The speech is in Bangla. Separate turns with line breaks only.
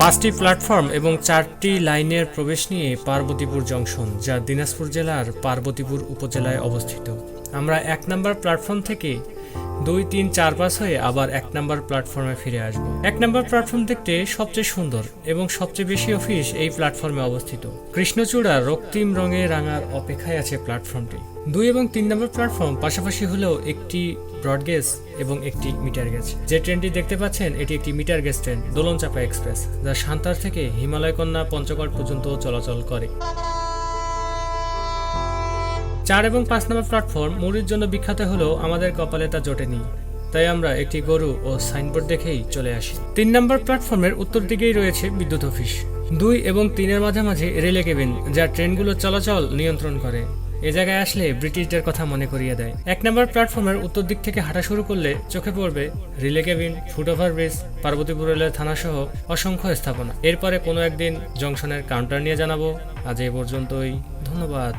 5টি প্ল্যাটফর্ম এবং 4টি লাইনের প্রবেশ নিয়ে পার্বতীপুর জংশন, যা দিনাজপুর জেলার পার্বতীপুর উপজেলায় অবস্থিত। আমরা 1 নম্বর প্ল্যাটফর্ম থেকে 2, 3, 4 পাস হয়ে আবার 1 নম্বর প্ল্যাটফর্মে ফিরে আসব। 1 নম্বর প্ল্যাটফর্ম দেখতে সবচেয়ে সুন্দর এবং সবচেয়ে বেশি অফিস এই প্ল্যাটফর্মে অবস্থিত। কৃষ্ণচূড়া রক্তিম রঙে রাঙার অপেক্ষায় আছে প্ল্যাটফর্মটি। 2 এবং 3 নম্বর প্ল্যাটফর্ম পাশাপাশি হলেও একটি ব্রডগেজ এবং একটি মিটার গেজ। যে ট্রেনটি দেখতে পাচ্ছেন এটি একটি মিটার গেজ ট্রেন, দোলনচাপা এক্সপ্রেস, যা সান্তার থেকে হিমালয় কন্যা পঞ্চগড় পর্যন্ত চলাচল করে। 4 এবং 5 নম্বর প্ল্যাটফর্ম মুড়ির জন্য বিখ্যাত হলেও আমাদের কপালে তা জোটেনি, তাই আমরা একটি গরু ও সাইনবোর্ড দেখেই চলে আসি। 3 নম্বর প্ল্যাটফর্মের উত্তর দিকেই রয়েছে বিদ্যুৎ অফিস। 2 এবং 3-এর মাঝামাঝি রিলে কেবিন, যা ট্রেনগুলো চলাচল নিয়ন্ত্রণ করে। এ জায়গায় আসলে ব্রিটিশদের কথা মনে করিয়ে দেয়। 1 নম্বর প্ল্যাটফর্মের উত্তর দিক থেকে হাঁটা শুরু করলে চোখে পড়বে relay cabin, foot overbridge, Parbatipur রেলের থানা সহ অসংখ্য স্থাপনা। এরপরে কোনো একদিন জংশনের কাউন্টার নিয়ে জানাবো। আজ এই পর্যন্তই, ধন্যবাদ।